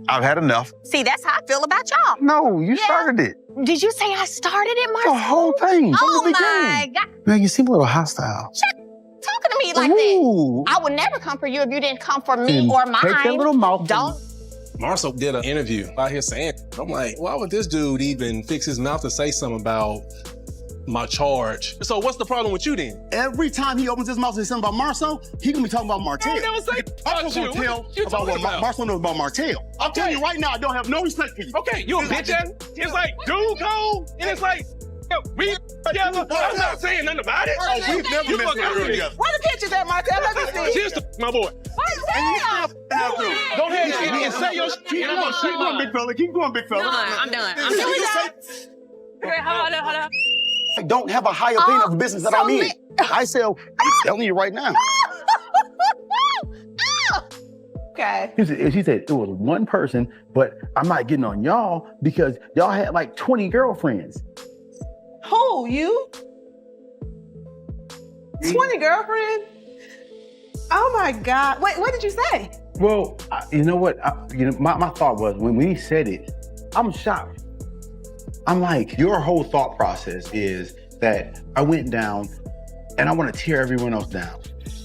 I've had enough. See, that's how I feel about y'all. No, you started it. Did you say I started it, Marsau? The whole thing. Oh, From the my beginning. God. Man, you seem a little hostile. Talking to me like Ooh. that. I would never come for you if you didn't come for me And or mine. take that little mouth. Don't. Marsau did an interview out here saying, I'm like, why would this dude even fix his mouth to say something about my charge? So what's the problem with you then? Every time he opens his mouth to say something about Marsau, he gonna be talking about Martell. I never say I'm about gonna you. tell What you about what talking about? Marsau knows about Martell. I'm telling you right now, I don't have no respect for you. Okay, you a bitch ass. It's like dude code, and it's like we together. I'm not saying nothing about it. Oh, we've never You been fucking together. serious. Where the pictures at, Martell? Let me see. Cheers to my boy. Martell! Go ahead and say your shit. Keep going, big fella. Keep going, big fella. I'm done. I'm done. Okay, hold on. I don't have a high opinion of the business that I'm in. I sell, I'm telling you right now. Okay. She said it was one person, but I'm not getting on y'all because y'all had like 20 girlfriends. Who, you? 20 girlfriends? Oh my God. Wait, what did you say? Well, you know what? My thought was when he said it, I'm shocked. I'm like, your whole thought process is that I went down and I want to tear everyone else down.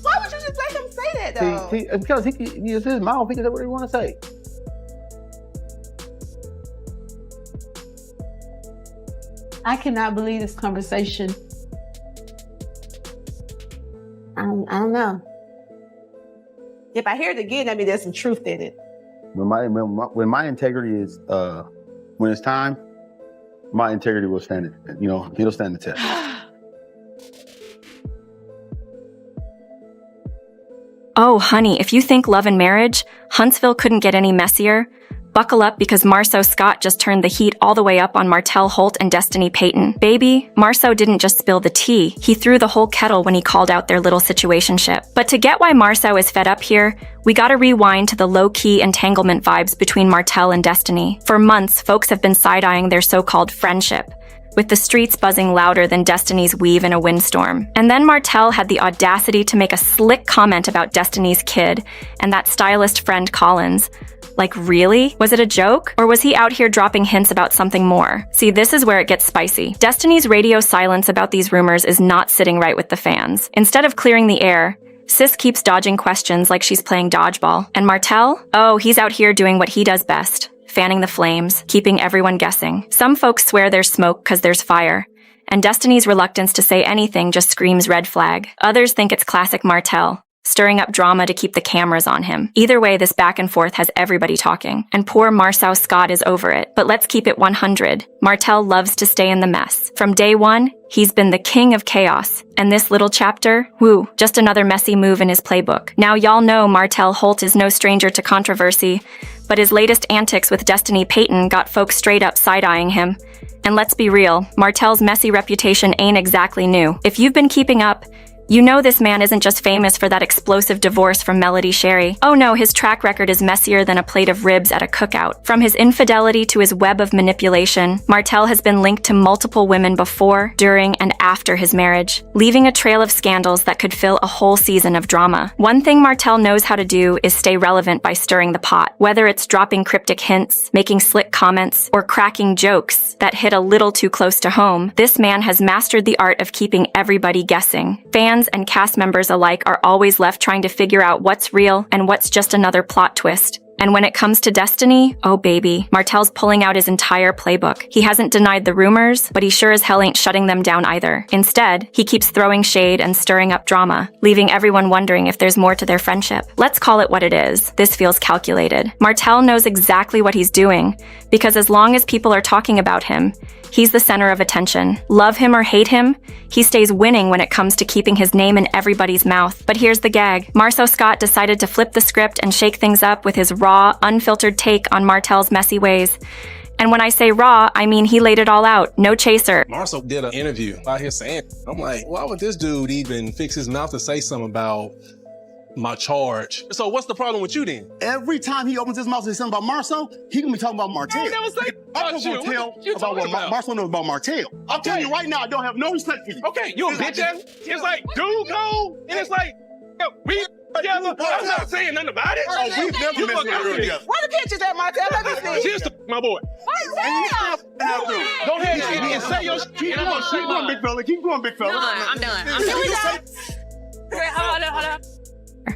Why would you just let him say that though? See, because it's his mouth, he can say what he want to say. I cannot believe this conversation. I don't know. If I hear it again, that means there's some truth in it. When my integrity is, when it's time, my integrity will stand it. It'll stand the test. Oh, honey, if you think love and marriage, Huntsville couldn't get any messier. Buckle up because Marsau Scott just turned the heat all the way up on Martell Holt and Destiny Payton. Baby, Marsau didn't just spill the tea, he threw the whole kettle when he called out their little situationship. But to get why Marsau is fed up here, we gotta rewind to the low-key entanglement vibes between Martell and Destiny. For months, folks have been side-eyeing their so-called friendship, with the streets buzzing louder than Destiny's weave in a windstorm. And then Martell had the audacity to make a slick comment about Destiny's kid and that stylist friend Collins. Like, really? Was it a joke? Or was he out here dropping hints about something more? See, this is where it gets spicy. Destiny's radio silence about these rumors is not sitting right with the fans. Instead of clearing the air, Sis keeps dodging questions like she's playing dodgeball. And Martell? Oh, he's out here doing what he does best. Fanning the flames, keeping everyone guessing. Some folks swear there's smoke because there's fire. And Destiny's reluctance to say anything just screams red flag. Others think it's classic Martell, stirring up drama to keep the cameras on him. Either way, this back and forth has everybody talking, and poor Marsau Scott is over it. But let's keep it 100. Martell loves to stay in the mess. From day one, he's been the king of chaos. And this little chapter, woo, just another messy move in his playbook. Now y'all know Martell Holt is no stranger to controversy, but his latest antics with Destiny Payton got folks straight up side-eyeing him. And let's be real, Martell's messy reputation ain't exactly new. If you've been keeping up, you know this man isn't just famous for that explosive divorce from Melody Shari. Oh no, his track record is messier than a plate of ribs at a cookout. From his infidelity to his web of manipulation, Martell has been linked to multiple women before, during, and after his marriage, leaving a trail of scandals that could fill a whole season of drama. One thing Martell knows how to do is stay relevant by stirring the pot. Whether it's dropping cryptic hints, making slick comments, or cracking jokes that hit a little too close to home, this man has mastered the art of keeping everybody guessing. Fans and cast members alike are always left trying to figure out what's real and what's just another plot twist. And when it comes to Destiny, oh baby, Martell's pulling out his entire playbook. He hasn't denied the rumors, but he sure as hell ain't shutting them down either. Instead, he keeps throwing shade and stirring up drama, leaving everyone wondering if there's more to their friendship. Let's call it what it is. This feels calculated. Martell knows exactly what he's doing, because as long as people are talking about him, he's the center of attention. Love him or hate him, he stays winning when it comes to keeping his name in everybody's mouth. But here's the gag. Marsau Scott decided to flip the script and shake things up with his raw, unfiltered take on Martell's messy ways. And when I say raw, I mean he laid it all out, no chaser. Marsau did an interview out here saying, I'm like, why would this dude even fix his mouth to say something about my charge? So what's the problem with you then? Every time he opens his mouth to say something about Marsau, he gonna be talking about Martell. I never say I'm about gonna you. tell What you about what talking about? Marsau knows about Martell. I'm telling you right now, I don't have no respect for you. Okay, you a bitch ass. It's like dude code, and it's like we Yeah, look, I'm not saying nothing about it. Oh, we've never missed a girl together. Where the pictures at, Martell? Let me see. She's my boy. Go ahead and say your shit. Keep going, big fella. Keep going, big fella. I'm done. Hold on.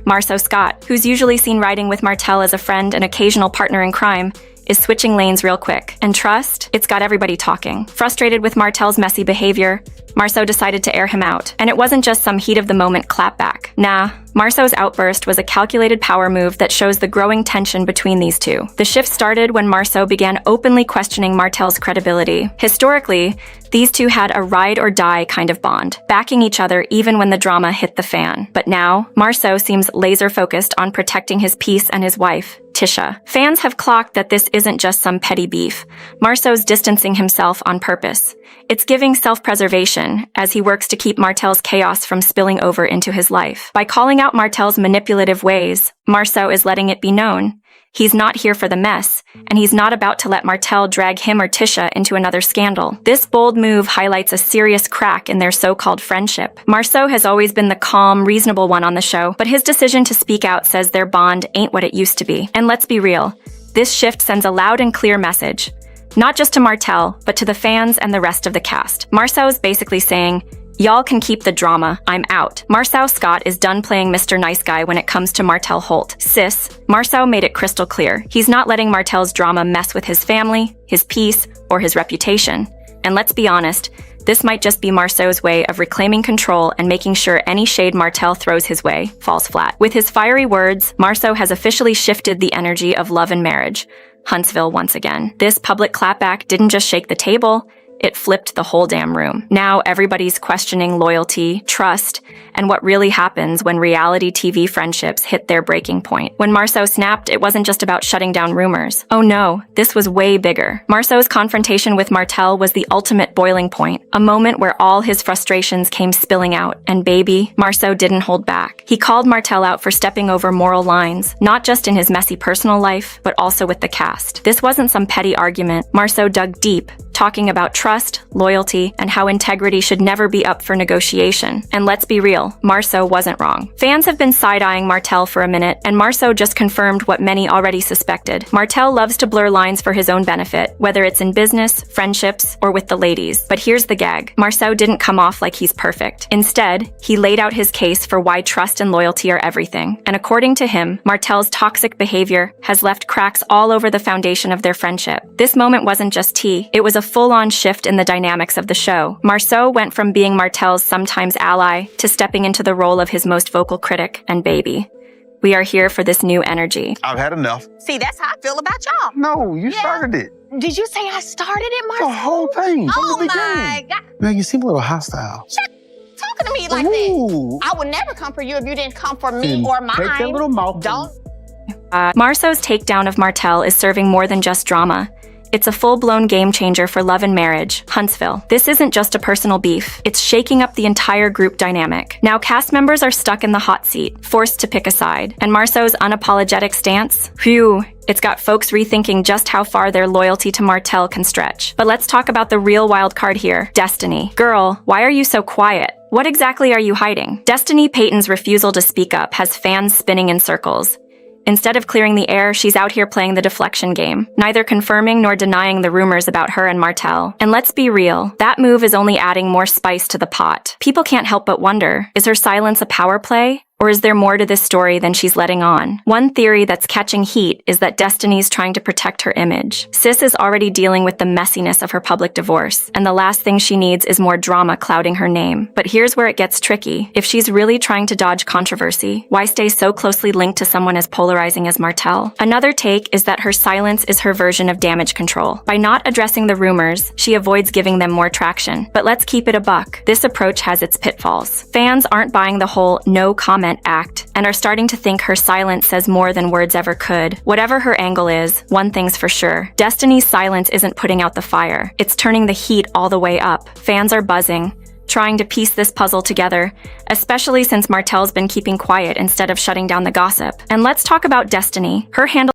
Marsau Scott, who's usually seen riding with Martell as a friend and occasional partner in crime, is switching lanes real quick. And trust, it's got everybody talking. Frustrated with Martell's messy behavior, Marsau decided to air him out. And it wasn't just some heat-of-the-moment clapback. Nah, Marsau's outburst was a calculated power move that shows the growing tension between these two. The shift started when Marsau began openly questioning Martell's credibility. Historically, these two had a ride-or-die kind of bond, backing each other even when the drama hit the fan. But now, Marsau seems laser-focused on protecting his peace and his wife, Tisha. Fans have clocked that this isn't just some petty beef. Marsau's distancing himself on purpose. It's giving self-preservation as he works to keep Martell's chaos from spilling over into his life. By calling out Martell's manipulative ways, Marsau is letting it be known. He's not here for the mess, and he's not about to let Martell drag him or Tisha into another scandal. This bold move highlights a serious crack in their so-called friendship. Marsau has always been the calm, reasonable one on the show, but his decision to speak out says their bond ain't what it used to be. And let's be real, this shift sends a loud and clear message. Not just to Martell, but to the fans and the rest of the cast. Marsau is basically saying, y'all can keep the drama, I'm out. Marsau Scott is done playing Mr. Nice Guy when it comes to Martell Holt. Sis, Marsau made it crystal clear. He's not letting Martell's drama mess with his family, his peace, or his reputation. And let's be honest, this might just be Marsau's way of reclaiming control and making sure any shade Martell throws his way falls flat. With his fiery words, Marsau has officially shifted the energy of love and marriage. Huntsville once again. This public clapback didn't just shake the table, it flipped the whole damn room. Now everybody's questioning loyalty, trust, and what really happens when reality TV friendships hit their breaking point. When Marsau snapped, it wasn't just about shutting down rumors. Oh no, this was way bigger. Marsau's confrontation with Martell was the ultimate boiling point, a moment where all his frustrations came spilling out, and baby, Marsau didn't hold back. He called Martell out for stepping over moral lines, not just in his messy personal life, but also with the cast. This wasn't some petty argument. Marsau dug deep, talking about trust, loyalty, and how integrity should never be up for negotiation. And let's be real, Marsau wasn't wrong. Fans have been side-eyeing Martell for a minute, and Marsau just confirmed what many already suspected. Martell loves to blur lines for his own benefit, whether it's in business, friendships, or with the ladies. But here's the gag. Marsau didn't come off like he's perfect. Instead, he laid out his case for why trust and loyalty are everything. And according to him, Martell's toxic behavior has left cracks all over the foundation of their friendship. This moment wasn't just tea, it was a full-on shift in the dynamics of the show. Marsau went from being Martell's sometimes ally to stepping into the role of his most vocal critic and baby. We are here for this new energy. I've had enough. See, that's how I feel about y'all. No, you started it. Did you say I started it, The Marsau? whole thing. From Oh the beginning. my God. Man, you seem a little hostile. Talking to me like that. Ooh. I would never come for you if you didn't come for me Then or mine. Take that little mouth. Don't. Marsau's takedown of Martell is serving more than just drama. It's a full-blown game changer for love and marriage, Huntsville. This isn't just a personal beef, it's shaking up the entire group dynamic. Now cast members are stuck in the hot seat, forced to pick a side. And Marsau's unapologetic stance? Phew, it's got folks rethinking just how far their loyalty to Martell can stretch. But let's talk about the real wild card here, Destiny. Girl, why are you so quiet? What exactly are you hiding? Destiny Payton's refusal to speak up has fans spinning in circles. Instead of clearing the air, she's out here playing the deflection game, neither confirming nor denying the rumors about her and Martell. And let's be real, that move is only adding more spice to the pot. People can't help but wonder, is her silence a power play? Or is there more to this story than she's letting on? One theory that's catching heat is that Destiny's trying to protect her image. Sis is already dealing with the messiness of her public divorce, and the last thing she needs is more drama clouding her name. But here's where it gets tricky. If she's really trying to dodge controversy, why stay so closely linked to someone as polarizing as Martell? Another take is that her silence is her version of damage control. By not addressing the rumors, she avoids giving them more traction. But let's keep it a buck. This approach has its pitfalls. Fans aren't buying the whole no comment act and are starting to think her silence says more than words ever could. Whatever her angle is, one thing's for sure. Destiny's silence isn't putting out the fire. It's turning the heat all the way up. Fans are buzzing, trying to piece this puzzle together, especially since Martell's been keeping quiet instead of shutting down the gossip. And let's talk about Destiny. Her handle